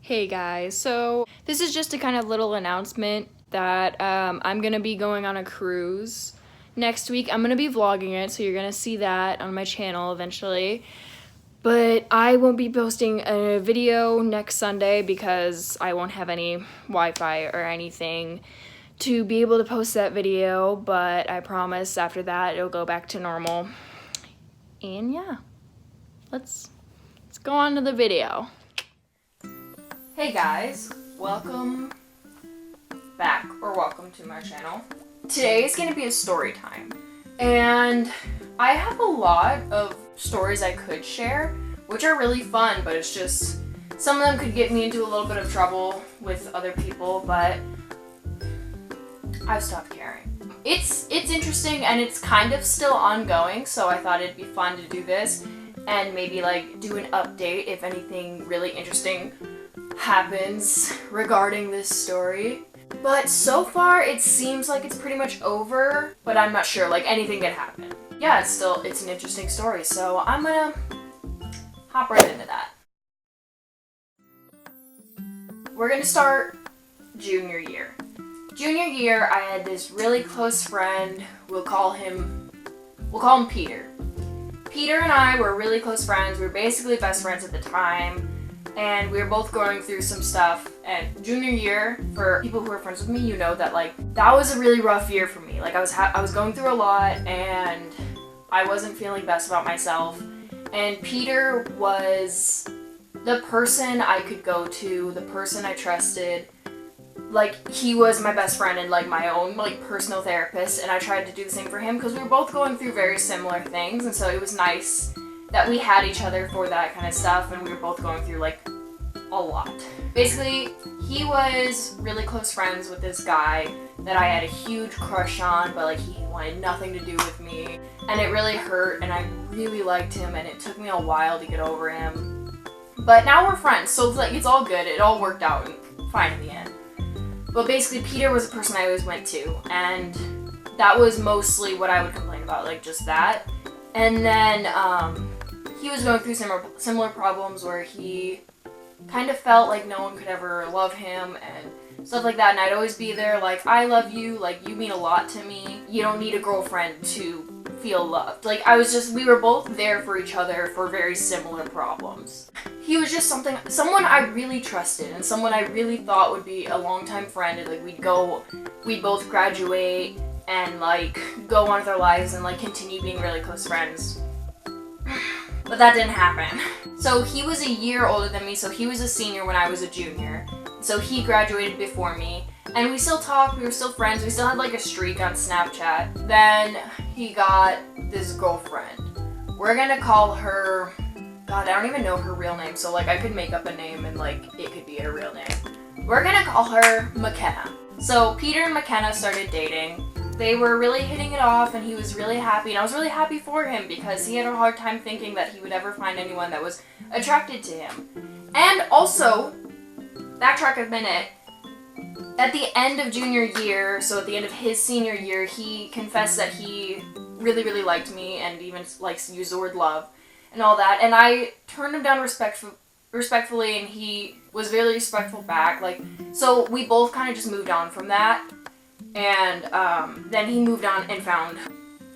Hey guys, so this is just a kind of little announcement that I'm gonna be going on a cruise next week. I'm gonna be vlogging it, so you're gonna see that on my channel eventually. But I won't be posting a video next Sunday because I won't have any Wi-Fi or anything to be able to post that video, but I promise after that it'll go back to normal. And yeah, let's go on to the video. Hey guys, welcome back, or welcome to my channel. Today is going to be a story time, and I have a lot of stories I could share, which are really fun, but it's just, some of them could get me into a little bit of trouble with other people, but I've stopped caring. It's interesting, and it's kind of still ongoing, so I thought it'd be fun to do this, and maybe like do an update if anything really interesting happens regarding this story. But so far it seems like it's pretty much over, but I'm not sure, like anything could happen. Yeah, it's an interesting story, so I'm gonna hop right into that. We're gonna start junior year. Junior year, I had this really close friend, we'll call him Peter. Peter and I were really close friends, we were basically best friends at the time. And we were both going through some stuff, and junior year, for people who are friends with me, you know that like that was a really rough year for me. Like I was going through a lot, and I wasn't feeling best about myself. And Peter was the person I could go to, the person I trusted. Like he was my best friend and like my own like personal therapist, and I tried to do the same for him because we were both going through very similar things, and so it was nice that we had each other for that kind of stuff, and we were both going through like a lot. Basically, he was really close friends with this guy that I had a huge crush on, but like he wanted nothing to do with me, and it really hurt, and I really liked him, and it took me a while to get over him. But now we're friends, so it's like it's all good. It all worked out fine in the end. But basically, Peter was a person I always went to, and that was mostly what I would complain about, like just that. And then he was going through similar problems where he kind of felt like no one could ever love him and stuff like that, and I'd always be there like, I love you, like you mean a lot to me, you don't need a girlfriend to feel loved. Like we were both there for each other for very similar problems. He was just someone I really trusted, and someone I really thought would be a longtime friend, and like we'd both graduate and like go on with our lives and like continue being really close friends. But that didn't happen. So he was a year older than me, so he was a senior when I was a junior. So he graduated before me, and we still talked, we were still friends, we still had like a streak on Snapchat. Then he got this girlfriend. We're gonna call her, God, I don't even know her real name, so like I could make up a name and like it could be her real name. We're gonna call her McKenna. So Peter and McKenna started dating. They were really hitting it off, and he was really happy, and I was really happy for him because he had a hard time thinking that he would ever find anyone that was attracted to him. And also, backtrack a minute, at the end of junior year, so at the end of his senior year, he confessed that he really, really liked me and even likes to use the word love and all that, and I turned him down respectfully, and he was very respectful back. Like, so we both kind of just moved on from that. And then he moved on and found,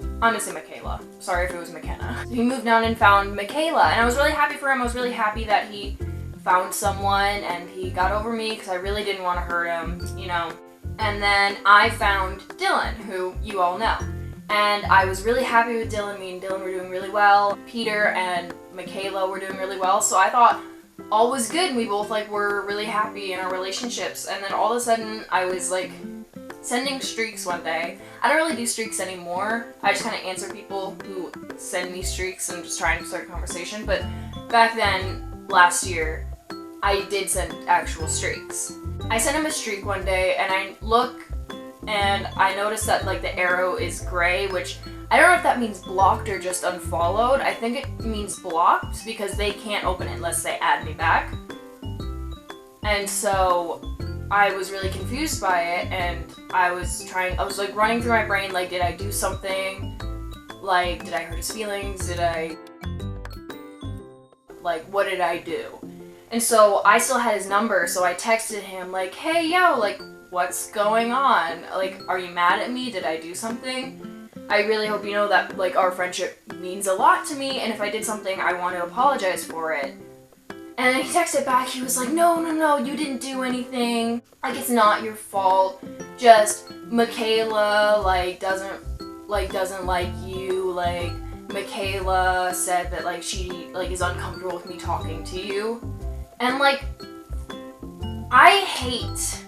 I'm gonna say Michaela. Sorry if it was McKenna. He moved on and found Michaela, and I was really happy for him. I was really happy that he found someone and he got over me because I really didn't want to hurt him, you know. And then I found Dylan, who you all know. And I was really happy with Dylan. Me and Dylan were doing really well. Peter and Michaela were doing really well. So I thought all was good, and we both like were really happy in our relationships. And then all of a sudden I was like sending streaks one day. I don't really do streaks anymore. I just kind of answer people who send me streaks and just trying to start a conversation. But back then, last year, I did send actual streaks. I sent him a streak one day, and I look and I noticed that like the arrow is gray, which I don't know if that means blocked or just unfollowed. I think it means blocked because they can't open it unless they add me back. And so I was really confused by it, and I was like running through my brain, like, did I do something? Like, did I hurt his feelings? Like, what did I do? And so I still had his number, so I texted him like, hey, yo, like, what's going on? Like, are you mad at me? Did I do something? I really hope you know that, like, our friendship means a lot to me, and if I did something, I want to apologize for it. And then he texted back, he was like, no, you didn't do anything. Like, it's not your fault. Just Michaela, like, doesn't like you. Like, Michaela said that, like, she, like, is uncomfortable with me talking to you. And, like, I hate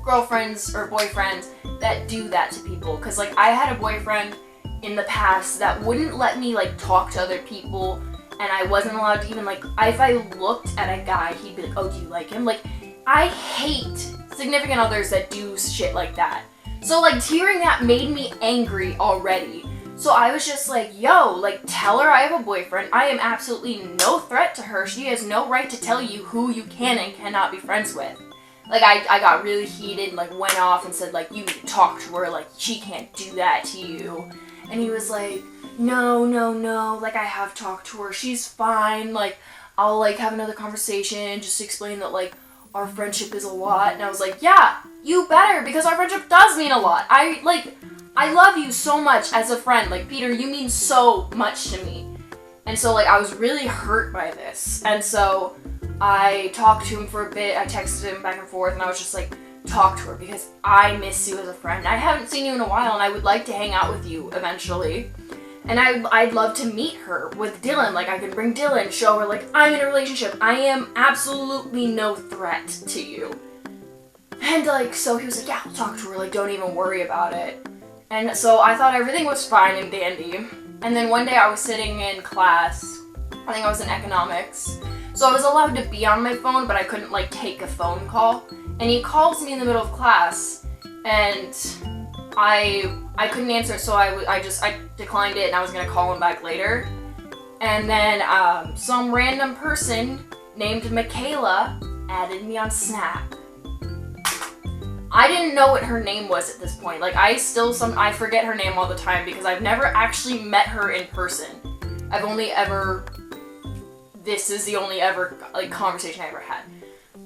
girlfriends or boyfriends that do that to people. Because, like, I had a boyfriend in the past that wouldn't let me, like, talk to other people. And I wasn't allowed to even, like, if I looked at a guy, he'd be like, oh, do you like him? Like, I hate significant others that do shit like that. So, like, hearing that made me angry already. So I was just like, yo, like, tell her I have a boyfriend. I am absolutely no threat to her. She has no right to tell you who you can and cannot be friends with. Like, I got really heated and, like, went off and said, like, you need to talk to her. Like, she can't do that to you. And he was like, no, like, I have talked to her, she's fine, like, I'll, like, have another conversation, just to explain that, like, our friendship is a lot, and I was like, yeah, you better, because our friendship does mean a lot. I love you so much as a friend, like, Peter, you mean so much to me. And so, like, I was really hurt by this, and so I talked to him for a bit, I texted him back and forth, and I was just like, talk to her, because I miss you as a friend. I haven't seen you in a while, and I would like to hang out with you eventually. And I'd love to meet her with Dylan. Like, I could bring Dylan, show her, like, I'm in a relationship. I am absolutely no threat to you. And, like, so he was like, yeah, I'll talk to her. Like, don't even worry about it. And so I thought everything was fine and dandy. And then one day I was sitting in class. I think I was in economics. So I was allowed to be on my phone, but I couldn't, like, take a phone call. And he calls me in the middle of class. And I couldn't answer, so I declined it, and I was gonna call him back later. And then some random person named Michaela added me on Snap. I didn't know what her name was at this point. Like, I forget her name all the time because I've never actually met her in person. This is the only ever, like, conversation I ever had.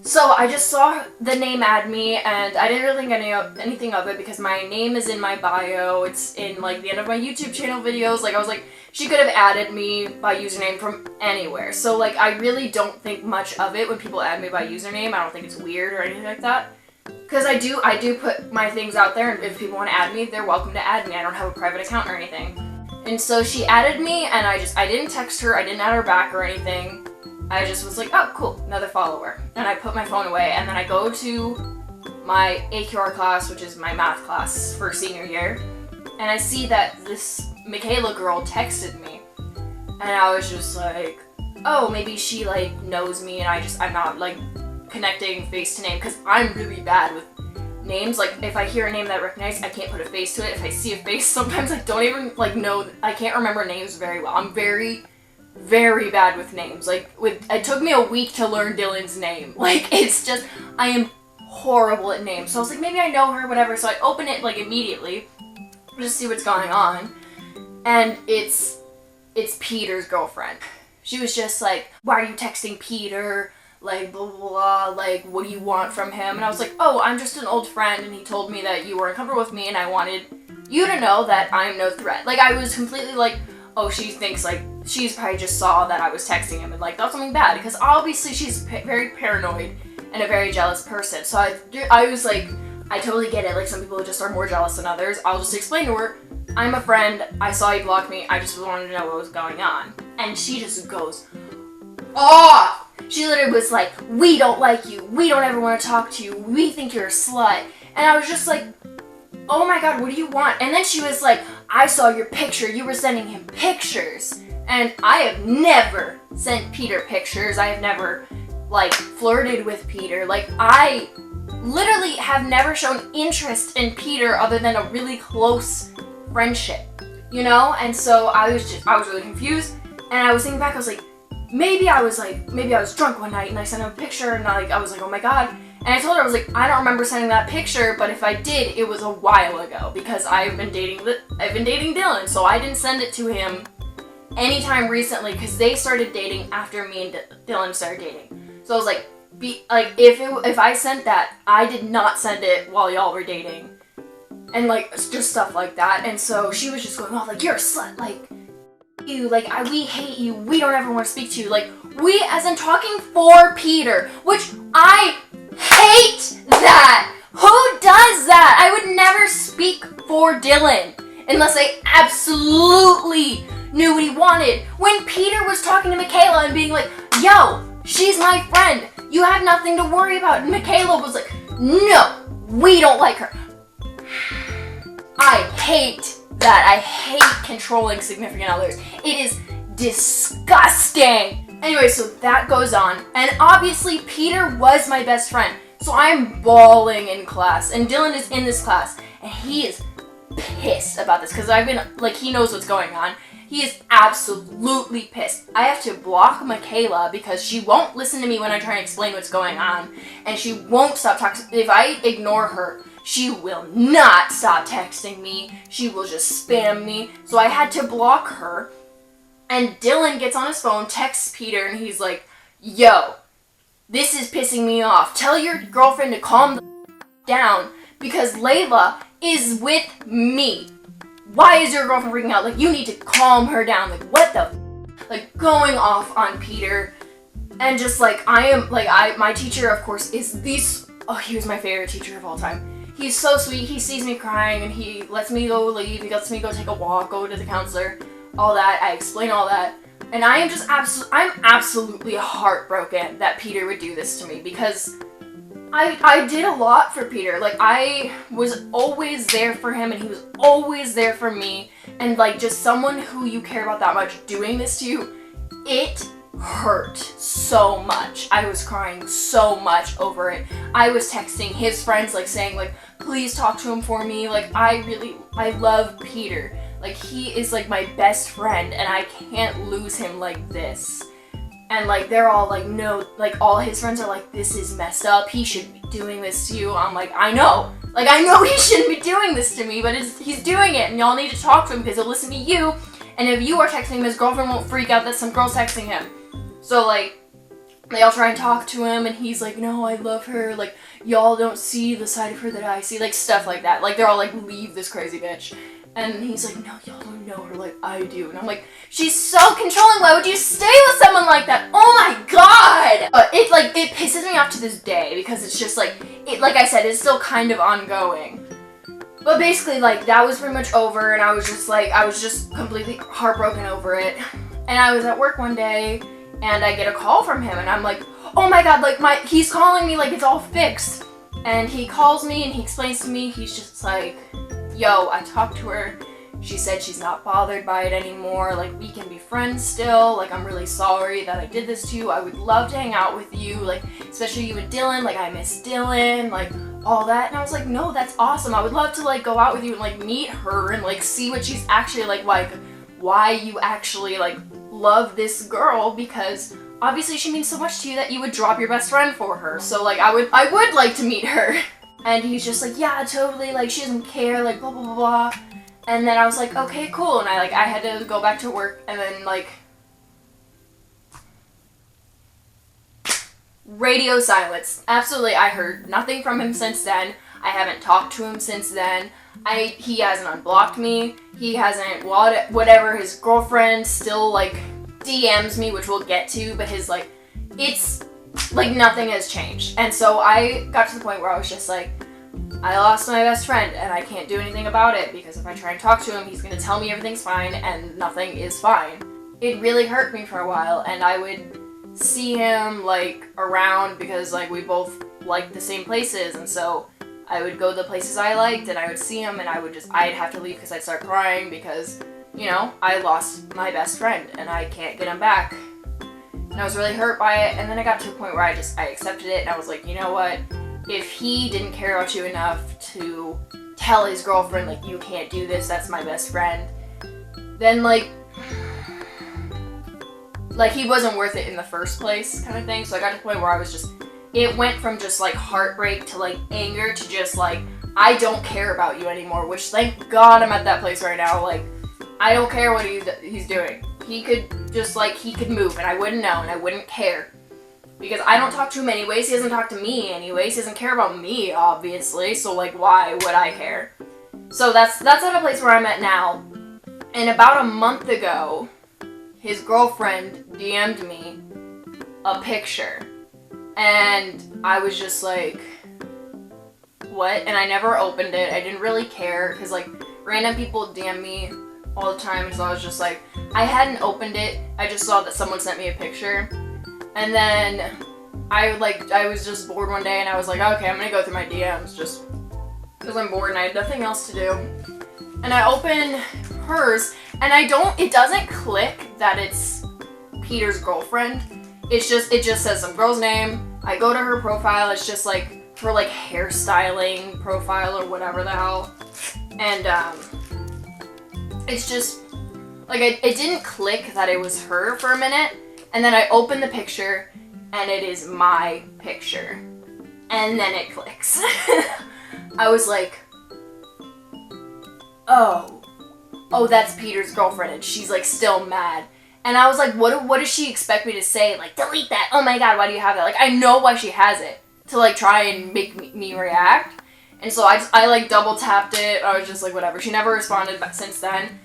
So I just saw the name add me, and I didn't really think anything of it because my name is in my bio. It's in, like, the end of my YouTube channel videos. Like, I was like, she could have added me by username from anywhere. So, like, I really don't think much of it when people add me by username. I don't think it's weird or anything like that. Because I do put my things out there, and if people want to add me, they're welcome to add me. I don't have a private account or anything. And so she added me, and I didn't text her, I didn't add her back or anything. I just was like, oh, cool, another follower. And I put my phone away, and then I go to my AQR class, which is my math class for senior year, and I see that this Michaela girl texted me. And I was just like, oh, maybe she, like, knows me, and I'm not, like, connecting face to name, because I'm really bad with names. Like, if I hear a name that I recognize, I can't put a face to it. If I see a face, sometimes I don't even, like, know, I can't remember names very well. I'm very bad with names. Like, it took me a week to learn Dylan's name. Like, it's just, I am horrible at names. So I was like, maybe I know her, whatever. So I open it, like, immediately, just see what's going on. And it's Peter's girlfriend. She was just like, why are you texting Peter? Like, blah, blah, blah, like, what do you want from him? And I was like, oh, I'm just an old friend, and he told me that you were uncomfortable with me, and I wanted you to know that I'm no threat. Like, I was completely like, oh, she thinks, like, she's probably just saw that I was texting him and, like, thought something bad, because obviously she's very paranoid and a very jealous person. So I was like, I totally get it. Like, some people just are more jealous than others. I'll just explain to her, I'm a friend, I saw you block me, I just wanted to know what was going on. And she just goes off! She literally was like, we don't like you, we don't ever want to talk to you, we think you're a slut. And I was just like, oh my god, what do you want? And then she was like, I saw your picture, you were sending him pictures. And I have never sent Peter pictures, I have never, like, flirted with Peter. Like, I literally have never shown interest in Peter other than a really close friendship, you know? And so I was really confused, and I was thinking back, I was like, maybe I was drunk one night and I sent him a picture, and I was like, oh my god. And I told her, I was like, I don't remember sending that picture, but if I did, it was a while ago, because I've been dating Dylan, so I didn't send it to him anytime recently, because they started dating after me and Dylan started dating. So I was like, if I sent that, I did not send it while y'all were dating. And like, just stuff like that. And so she was just going off like, you're a slut, like, you, like, we hate you, we don't ever want to speak to you, like, we as in talking for Peter, which I hate that. Who does that? I would never speak for Dylan unless I absolutely knew what he wanted. When Peter was talking to Michaela and being like, yo, she's my friend, you have nothing to worry about, and Michaela was like, no, we don't like her. I hate that. I hate controlling significant others. It is disgusting. Anyway, so that goes on, and obviously Peter was my best friend, so I'm bawling in class, and Dylan is in this class, and he is pissed about this, because I've been, like, he knows what's going on. He is absolutely pissed. I have to block Michaela because she won't listen to me when I try and explain what's going on, and she won't stop talking. If I ignore her, she will not stop texting me. She will just spam me. So I had to block her. And Dylan gets on his phone, texts Peter, and he's like, yo, this is pissing me off. Tell your girlfriend to calm the down because Layla is with me. Why is your girlfriend freaking out? Like, you need to calm her down. Like, what the like, going off on Peter. And just like, my teacher, of course, is he was my favorite teacher of all time. He's so sweet. He sees me crying and he lets me go leave. He lets me go take a walk, go to the counselor, all that. I explain all that. And I am just I'm absolutely heartbroken that Peter would do this to me because I did a lot for Peter. Like, I was always there for him and he was always there for me. And like, just someone who you care about that much doing this to you, it hurt so much. I was crying so much over it. I was texting his friends, like, saying, like, please talk to him for me. Like, I love Peter. Like, he is, like, my best friend, and I can't lose him like this. And, like, they're all like, no, like, all his friends are like, this is messed up. He shouldn't be doing this to you. I'm like, I know. Like, I know he shouldn't be doing this to me, but he's doing it, and y'all need to talk to him because he'll listen to you. And if you are texting him, his girlfriend won't freak out that some girl's texting him. So, like, they all try and talk to him, and he's like, no, I love her, like, y'all don't see the side of her that I see, like, stuff like that. Like, they're all like, leave this crazy bitch. And he's like, no, y'all don't know her like I do. And I'm like, she's so controlling, why would you stay with someone like that? Oh my god! But it pisses me off to this day, because it's just, like I said, it's still kind of ongoing. But basically, like, that was pretty much over, and I was just completely heartbroken over it. And I was at work one day, and I get a call from him, and I'm like, oh my god, like, he's calling me like it's all fixed. And he calls me, and he explains to me, he's just like, yo, I talked to her, she said she's not bothered by it anymore, like, we can be friends still, like, I'm really sorry that I did this to you, I would love to hang out with you, like, especially you and Dylan, like, I miss Dylan, like, all that. And I was like, no, that's awesome, I would love to, like, go out with you and, like, meet her and, like, see what she's actually like, why you actually, like, love this girl, because obviously she means so much to you that you would drop your best friend for her. So, like, I would like to meet her. And he's just like, yeah, totally, like, she doesn't care, like, blah, blah, blah, blah. And then I was like, okay, cool. And I had to go back to work, and then, like, radio silence. Absolutely, I heard nothing from him since then. I haven't talked to him since then. He hasn't unblocked me. He hasn't, whatever, his girlfriend still, like, DMs me, which we'll get to, but his, like, it's, like, nothing has changed. And so I got to the point where I was just like, I lost my best friend, and I can't do anything about it, because if I try and talk to him, he's gonna tell me everything's fine, and nothing is fine. It really hurt me for a while, and I would see him, like, around, because, like, we both liked the same places, and so I would go to the places I liked, and I would see him, and I'd have to leave because I'd start crying, because, you know, I lost my best friend, and I can't get him back. And I was really hurt by it, and then I got to a point where I accepted it, and I was like, you know what? If he didn't care about you enough to tell his girlfriend, like, you can't do this, that's my best friend, then, like, he wasn't worth it in the first place, kind of thing. So I got to the point where I was just, it went from just, like, heartbreak to, like, anger to just, like, I don't care about you anymore, which, thank God I'm at that place right now. Like, I don't care what he's doing. He could just, like, he could move, and I wouldn't know, and I wouldn't care. because I don't talk to him anyways. He doesn't talk to me anyways. He doesn't care about me, obviously. So like, why would I care? So that's at a place where I'm at now. And about a month ago, his girlfriend DM'd me a picture. And I was just like, what? And I never opened it. I didn't really care because like random people DM me all the time. And so I was just like, I hadn't opened it. I just saw that someone sent me a picture. And then I was just bored one day and I was like, okay, I'm gonna go through my DMs just because I'm bored and I had nothing else to do. And I open hers and it doesn't click that it's Peter's girlfriend. It just says some girl's name. I go to her profile. It's just like her like hairstyling profile or whatever the hell. And it's just like it didn't click that it was her for a minute. And then I open the picture and it is my picture. And then it clicks. I was like, oh, that's Peter's girlfriend and she's like still mad. And I was like, what does she expect me to say? Like, delete that. Oh my god, why do you have that? Like, I know why she has it. To like try and make me react. And so I like double tapped it. I was just like, whatever. She never responded since then.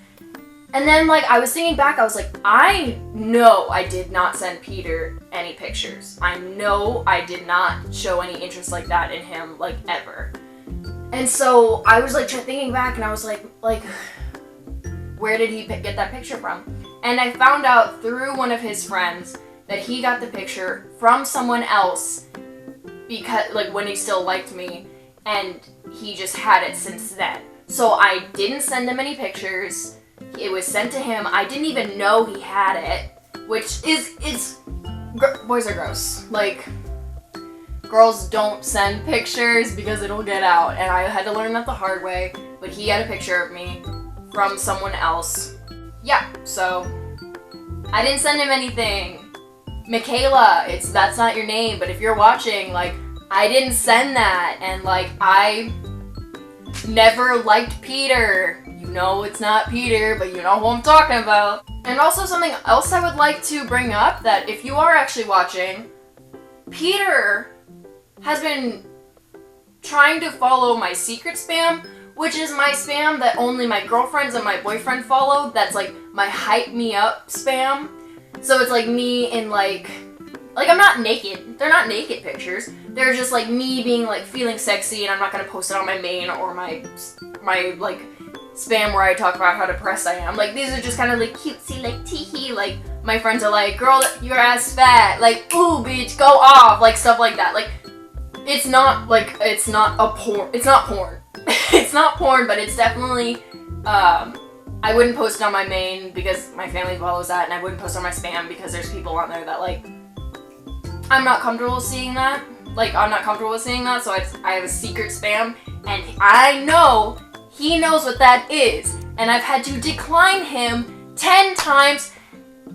And then like I was thinking back, I was like, I know I did not send Peter any pictures. I know I did not show any interest like that in him, like ever. And so I was like thinking back and I was like, where did he get that picture from? And I found out through one of his friends that he got the picture from someone else because like when he still liked me, and he just had it since then. So I didn't send him any pictures. It was sent to him. I didn't even know he had it, which boys are gross. Like, girls don't send pictures because it'll get out, and I had to learn that the hard way. But he had a picture of me from someone else. Yeah, so I didn't send him anything. Michaela, that's not your name, but if you're watching, like, I didn't send that, and like I never liked Peter. You know it's not Peter, but you know who I'm talking about. And also something else I would like to bring up, that if you are actually watching, Peter has been trying to follow my secret spam, which is my spam that only my girlfriends and my boyfriend follow. That's like my hype me up spam. So it's like me in like I'm not naked. They're not naked pictures. They're just like me being like feeling sexy, and I'm not gonna post it on my main or my like spam where I talk about how depressed I am. Like, these are just kind of like cutesy, like tee-hee, like my friends are like, girl, your ass fat, like, ooh bitch, go off, like stuff like that. Like, it's not porn. It's not porn. It's not porn, but it's definitely I wouldn't post it on my main because my family follows that, and I wouldn't post on my spam because there's people on there that like I'm not comfortable seeing that. Like, I'm not comfortable with seeing that, so I have a secret spam, and I know he knows what that is, and I've had to decline him 10 times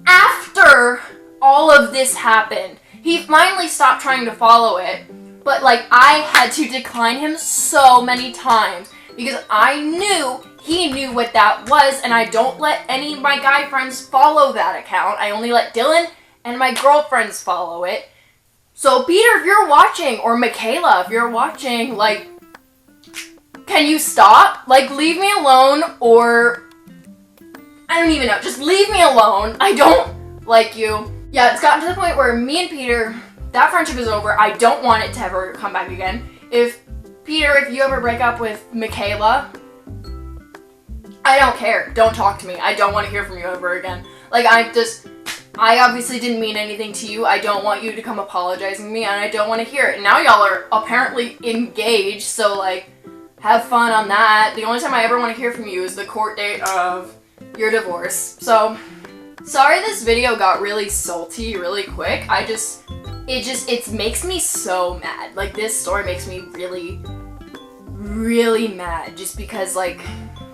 after all of this happened. He finally stopped trying to follow it, but like I had to decline him so many times because I knew he knew what that was, and I don't let any of my guy friends follow that account. I only let Dylan and my girlfriends follow it. So Peter, if you're watching, or Michaela, if you're watching, like, can you stop? Like, leave me alone, or I don't even know. Just leave me alone. I don't like you. Yeah, it's gotten to the point where me and Peter, that friendship is over. I don't want it to ever come back again. Peter, if you ever break up with Michaela, I don't care. Don't talk to me. I don't want to hear from you ever again. Like, I obviously didn't mean anything to you. I don't want you to come apologizing to me, and I don't want to hear it. And now y'all are apparently engaged, so, like, have fun on that. The only time I ever want to hear from you is the court date of your divorce. So, sorry this video got really salty really quick. It makes me so mad. Like, this story makes me really, really mad. Just because, like,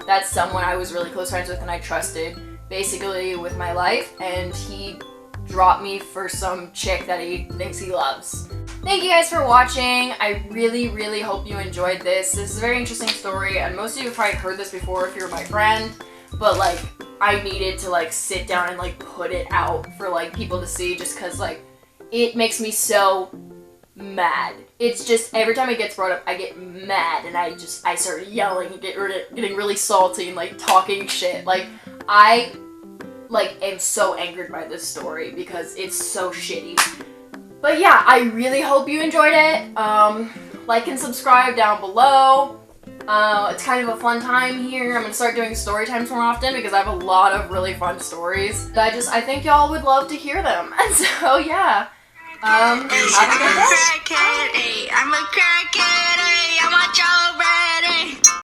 that's someone I was really close friends with and I trusted basically with my life, and he dropped me for some chick that he thinks he loves. Thank you guys for watching. I really, really hope you enjoyed this. This is a very interesting story, and most of you have probably heard this before if you're my friend, but like I needed to like sit down and like put it out for like people to see, just because like it makes me so mad. It's just every time it gets brought up, I get mad and I start yelling and getting really salty and like talking shit. Like I am so angered by this story because it's so shitty. But yeah, I really hope you enjoyed it. Like and subscribe down below. It's kind of a fun time here. I'm gonna start doing story times more often because I have a lot of really fun stories. I think y'all would love to hear them. And so yeah. Have a good day. I'm a crackhead, I'm a crackhead, I'm a Joe Brady.